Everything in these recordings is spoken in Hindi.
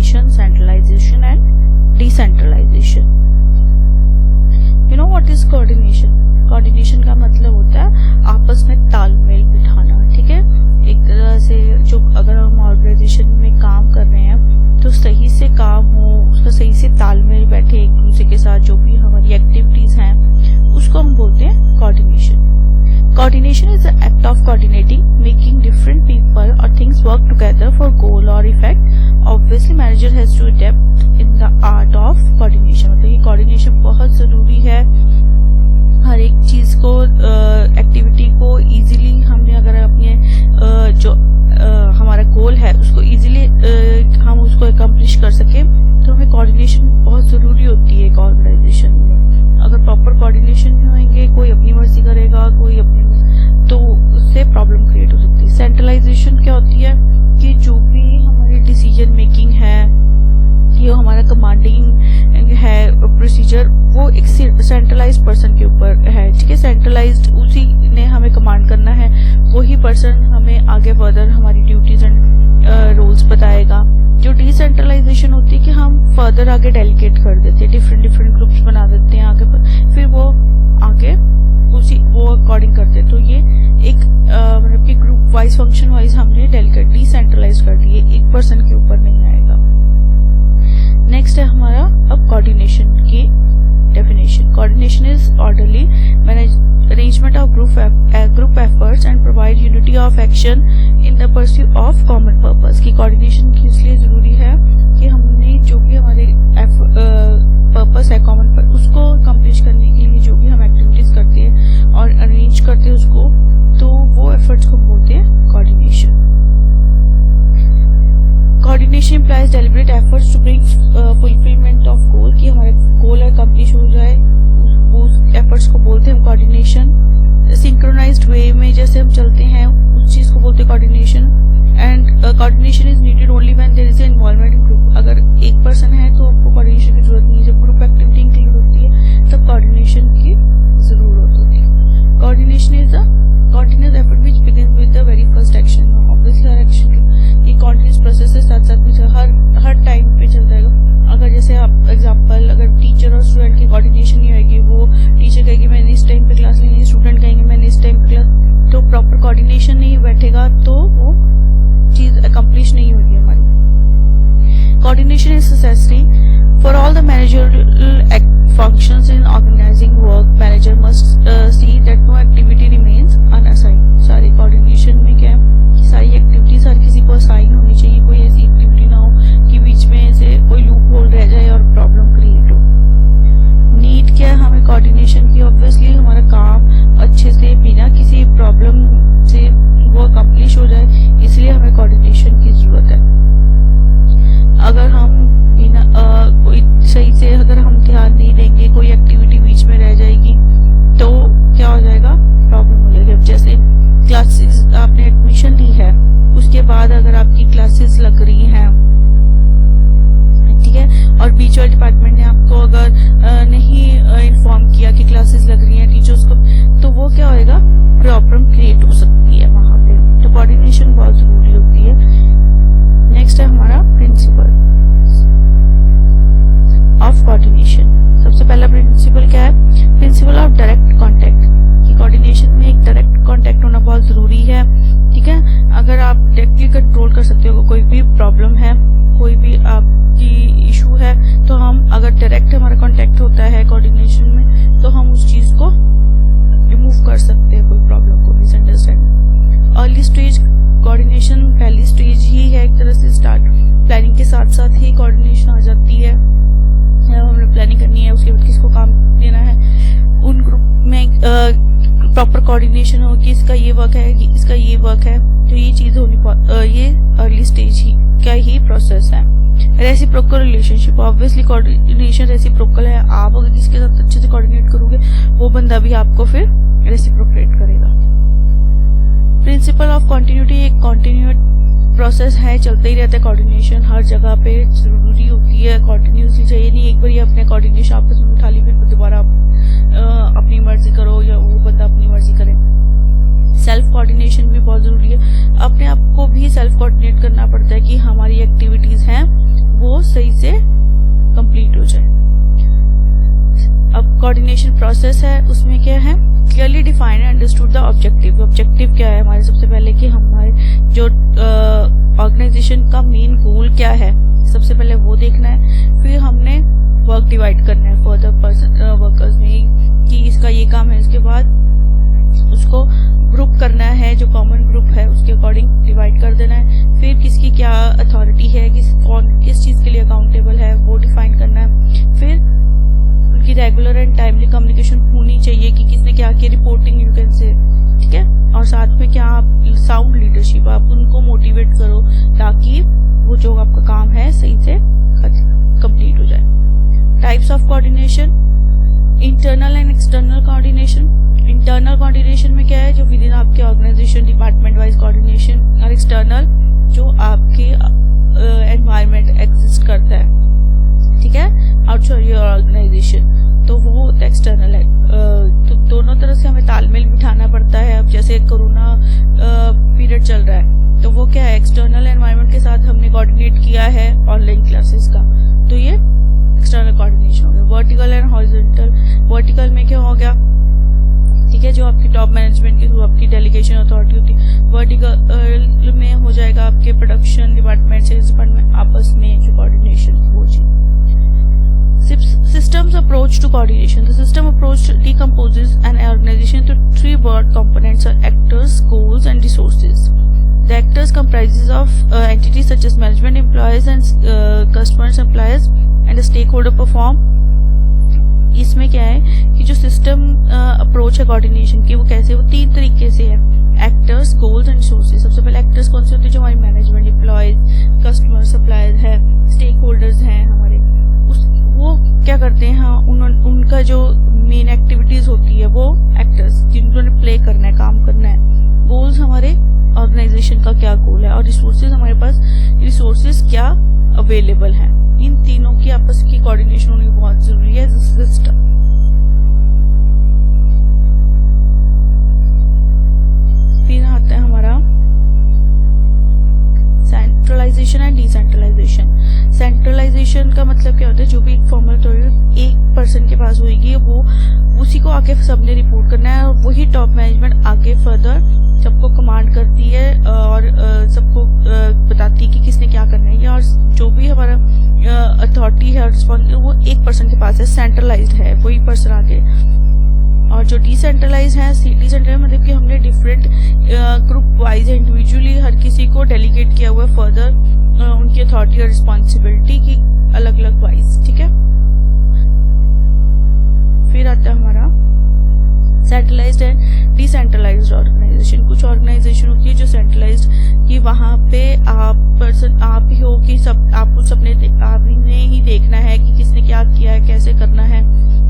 coordination, centralization and decentralization. You know what is coordination? Coordination का मतलब होता है आपस में तालमेल बिठाना, ठीक है। एक तरह से जो अगर हम ऑर्गेनाइजेशन में काम कर रहे हैं तो सही से काम हो, उसका सही से तालमेल बैठे एक दूसरे के साथ, जो भी हमारी एक्टिविटीज हैं उसको हम बोलते हैं coordination. Coordination is the act of coordinating, making different people or things work together for goal or effect. Obviously, manager has to adapt in the art of coordination. मतलब ये coordination बहुत ज़रूरी है। हर एक चीज़ को एक्टिविटी को इजीली हमने अगर अपने जो हमारा गोल है उसको इजीली हम उसको अकम्प्लिश कर सके तो हमें कोऑर्डिनेशन बहुत ज़रूरी होती है एक ऑर्गेनाइजेशन में। अगर प्रॉपर कोऑर्डिनेशन नहीं होंगे, कोई अपनी मर्जी करेगा, कोई अपनी, तो उससे प्रॉब्लम क्रिएट हो सकती है। सेंट्रलाइजेशन क्या होती है कि जो भी हमारी डिसीजन मेकिंग है, ये हमारा कमांडिंग है प्रोसीजर, वो एक सेंट्रलाइज्ड पर्सन के ऊपर है, ठीक है। सेंट्रलाइज्ड उसी ने हमें कमांड करना है, वही पर्सन हमें आगे फर्दर हमारी ड्यूटीज एंड रोल्स बताएगा। जो डिसेंट्रलाइजेशन होती है कि हम फर्दर आगे डेलीगेट कर देते हैं, डिफरेंट ग्रुप्स बना देते हैं आगे, फिर वो आगे वो अकॉर्डिंग करते हैं। तो ये एक मतलब कि ग्रुप वाइज, फंक्शन वाइज हमने डेलीगेट डिसेंट्रलाइज कर दिए, एक पर्सन के ऊपर नहीं आएगा। नेक्स्ट है हमारा अब कोऑर्डिनेशन की definition. Coordination is orderly arrangement of group efforts and provide unity of action in the pursuit of common purpose। की कोऑर्डिनेशन की इसलिए जरूरी है कि हमने जो भी हमारे पर्पस है कॉमन पर, उसको कंप्लीट करने के लिए जो भी हम एक्टिविटीज करते हैं और अरेंज करते हैं उसको, तो वो एफर्ट्स को बोलते हैं coordination. Coordination implies deliberate efforts to bring fulfillment of goal, कि हमारे गोल है कंप्लीट हो जाए, उस एफर्ट्स को बोलते हैं कोऑर्डिनेशन। सिंक्रोनाइज्ड वे में जैसे हम चलते हैं उस चीज को बोलते हैं coordination. And coordination is needed only when there is involvement in group. अगर एक पर्सन है तो आपको कोऑर्डिनेशन की जरूरत नहीं है, जब ग्रुप एक्टिविटी इंक्लूड होती है तब कोऑर्डिनेशन की जरूरत होती है। Coordination is the continuous effort which begins with the very first action. Obviously her action ये कंटीन्यूअस प्रोसेस है, साथ साथ में हर टाइम पे चल जाएगा। अगर जैसे आप एग्जांपल, अगर टीचर और स्टूडेंट की कोऑर्डिनेशन नहीं होगी, वो टीचर कहेगी मैंने इस टाइम पे क्लास लेनी है, स्टूडेंट कहेंगे मैंने इस टाइम पे क्लास, तो प्रॉपर कोऑर्डिनेशन नहीं बैठेगा तो वो चीज अकम्प्लिश नहीं होगी हमारी। Coordination is necessary for all the managerial functions in organising work. Manager must see that no activity remains unassigned. सारी कोऑर्डिनेशन में क्या है कि सारी एक्टिविटीज हर किसी को असाइन होनी चाहिए, कोई ऐसी एक्टिविटी ना हो कि बीच में से कोई लूप होल रह जाए और प्रॉब्लम क्रिएट हो। नीड क्या है हमें कोऑर्डिनेशन की? ऑब्वियसली हमारा काम अच्छे से बिना किसी प्रॉब्लम से वो अकम्प्लिश हो जाए, इसलिए हमें कोऑर्डिनेशन की जरूरत है। अगर हम बिना कोई सही से अगर हम ध्यान नहीं देंगे, कोई एक्टिविटी बीच में रह जाएगी तो क्या हो जाएगा, प्रॉब्लम हो जाएगी। अब जैसे क्लासेस आपने एडमिशन ली है, उसके बाद अगर आपकी क्लासेस लग रही हैं, ठीक है, और बीच वाले डिपार्टमेंट ने आपको अगर नहीं इन्फॉर्म किया कि क्लासेस लग रही हैं टीचर्स को, तो वो क्या होएगा, प्रॉब्लम क्रिएट हो सकती है वहां पे। तो कोऑर्डिनेशन बहुत जरूरी होती है। नेक्स्ट है हमारा प्रिंसिपल ऑफ कोऑर्डिनेशन। सबसे पहला प्रिंसिपल क्या है? Principle of direct contact. की कोऑर्डिनेशन में एक डायरेक्ट कॉन्टेक्ट होना बहुत जरूरी है, ठीक है। अगर आप डायरेक्टली कंट्रोल कर सकते हो, कोई भी प्रॉब्लम है, कोई भी आपकी इशू है, तो हम अगर डायरेक्ट हमारा कांटेक्ट होता है कोऑर्डिनेशन में, तो हम उस चीज को रिमूव कर सकते हैं, कोई प्रॉब्लम को, मिसअंडरस्टैंडिंग। अर्ली स्टेज कोऑर्डिनेशन पहली स्टेज ही है एक तरह से। स्टार्ट प्लानिंग के साथ साथ ही कोऑर्डिनेशन आ जाती है। हमने प्लानिंग करनी है, उसके बाद किसको काम देना है, उन ग्रुप में प्रॉपर कोऑर्डिनेशन हो कि इसका ये वर्क है, इसका ये वर्क है, तो ये चीज होनी, ये अर्ली स्टेज ही क्या ही प्रोसेस है। Reciprocal relationship. Obviously coordination reciprocal है। आप अगर किसी के साथ अच्छे से कोऑर्डिनेट करोगे, वो बंदा भी आपको फिर रेसिप्रोकेट करेगा। प्रिंसिपल ऑफ कंटिन्यूटी एक कंटिन्यूट प्रोसेस है, चलता ही रहता है। कोऑर्डिनेशन हर जगह पे जरूरी होती है, कंटिन्यूसली चाहिए नहीं एक बार ये अपने कोऑर्डिनेशन आपस में उठा ली फिर दोबारा अपनी मर्जी करो या वो बंदा अपनी मर्जी करे। सेल्फ कोऑर्डिनेशन भी बहुत जरूरी है। अपने आप को भी सेल्फ कोऑर्डिनेट करना पड़ता है कि हमारी एक्टिविटीज हैं वो सही से कंप्लीट हो जाए। अब कोऑर्डिनेशन प्रोसेस है, उसमें क्या है, clearly define and understood the objective. Objective क्या है हमारे, सबसे पहले कि हमारे जो ऑर्गेनाइजेशन का मेन गोल क्या है, सबसे पहले वो देखना है। फिर हमने वर्क डिवाइड करना है फॉर द वर्कर्स में कि इसका ये काम है, इसके बाद उसको ग्रुप करना है, जो कॉमन ग्रुप है उसके अकॉर्डिंग डिवाइड कर देना है। फिर किसकी क्या अथॉरिटी है, कौन किस चीज़ के लिए अकाउंटेबल है वो डिफाइन करना है। फिर उनकी रेगुलर एंड टाइमली कम्युनिकेशन होनी चाहिए कि किसने क्या किया, रिपोर्टिंग यू कैन से, ठीक है। और साथ में क्या आप साउंड लीडरशिप, आप उनको मोटिवेट करो ताकि वो जो आपका काम है सही से कंप्लीट हो जाए। Types of coordination, internal and external coordination. Internal coordination में क्या है, जो विद इन आपके ऑर्गेनाइजेशन डिपार्टमेंट वाइज कोऑर्डिनेशन, और एक्सटर्नल जो आपके एनवायरनमेंट एग्जिस्ट करता है, ठीक है, आउटसाइड योर ऑर्गेनाइजेशन, तो वो होता है एक्सटर्नल है। तो दोनों तरह से हमें तालमेल बिठाना पड़ता है। अब जैसे कोरोना पीरियड चल रहा है तो वो क्या है, एक्सटर्नल एनवायरनमेंट के साथ हमने कोऑर्डिनेट किया है ऑनलाइन क्लासेस का, तो ये एक्सटर्नल कोऑर्डिनेशन हो गया। वर्टिकल एंड हॉरिजॉन्टल, वर्टिकल में क्या हो गया, ठीक है, जो आपकी टॉप मैनेजमेंट के थ्रू आपकी डेलीगेशन अथॉरिटी होती है। वर्टिकल में हो जाएगा आपके प्रोडक्शन डिपार्टमेंट, सेल्स डिपार्टमेंट, आपस में जो कोऑर्डिनेशन हो जी। Systems approach to coordination. The system approach decomposes an organization into three broad components: are actors, goals, and resources. The actors comprises of entities such as management, employees, and customers, suppliers, and the stakeholder perform. इसमें क्या है कि जो सिस्टम अप्रोच है कोऑर्डिनेशन की, वो कैसे, वो तीन तरीके से है, एक्टर्स, गोल्स एंड रिसोर्सेज। सबसे पहले एक्टर्स कौन से होते हैं, जो हमारी मैनेजमेंट, एम्प्लॉयज, कस्टमर, सप्लायर्स है, स्टेक होल्डर्स हैं हमारे, वो क्या करते हैं, हाँ, उनका जो मेन एक्टिविटीज होती है वो एक्टर्स जिन्होंने प्ले करना है, काम करना है। गोल्स हमारे ऑर्गेनाइजेशन का क्या गोल है, और रिसोर्सेज हमारे पास रिसोर्सेज क्या अवेलेबल हैं। इन तीनों की आपस की कोऑर्डिनेशन होनी बहुत जरूरी है सिस्टम। फिर आता है हमारा सेंट्रलाइजेशन एंड डिसेंट्रलाइजेशन। सेंट्रलाइजेशन का मतलब क्या होता है, जो भी एक फॉर्मल अथॉरिटी एक पर्सन के पास होगी वो उसी को आके सबने रिपोर्ट करना है, और वही टॉप मैनेजमेंट आके फर्दर सबको कमांड करती है और सबको बताती है कि किसने क्या करना है। और जो भी हमारा अथॉरिटी है वो एक पर्सन के पास है, सेंट्रलाइज्ड है वही पर्सन आगे। और जो डिसेंट्रलाइज है, डिसेंट्रलाइज मतलब कि हमने डिफरेंट ग्रुप वाइज इंडिविजुअली हर किसी को डेलीगेट किया हुआ है फर्दर उनकी अथॉरिटी और रिस्पॉन्सिबिलिटी की अलग अलग वाइज, ठीक है। फिर आता है हमारा सेंट्रलाइज्ड एंड डिसेंट्रलाइज्ड ऑर्गेनाइजेशन। कुछ ऑर्गेनाइजेशन होती है जो सेंट्रलाइज्ड कि वहाँ पे आप ही हो कि सब आपको सबने आपने ही देखना है कि किसने क्या किया है, कैसे करना है,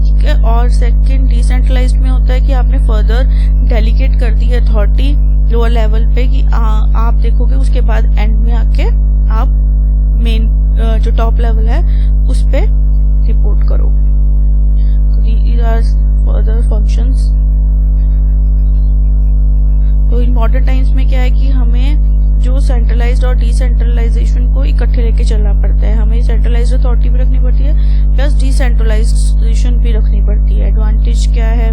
ठीक है। और सेकंड डिसेंट्रलाइज्ड में होता है कि आपने फर्दर डेलीगेट कर दी अथॉरिटी लोअर लेवल पे कि आप देखोगे, उसके बाद एंड में आके आप मेन जो टॉप लेवल है उस पे रिपोर्ट करो। These are further functions। तो इन मॉडर्न टाइम्स में क्या है कि हमें जो सेंट्रलाइज्ड और डिसेंट्रलाइजेशन को इकट्ठे लेके चलना पड़ता है। हमें सेंट्रलाइज्ड अथॉरिटी भी रखनी पड़ती है प्लस डिसेंट्रलाइजेशन भी रखनी पड़ती है। एडवांटेज क्या है,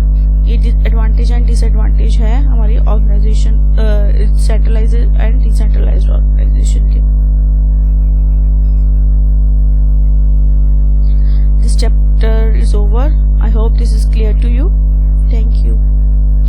ये एडवांटेज एंड डिसएडवांटेज है हमारी organisation centralised and decentralised organisation के। This chapter is over. I hope this is clear to you.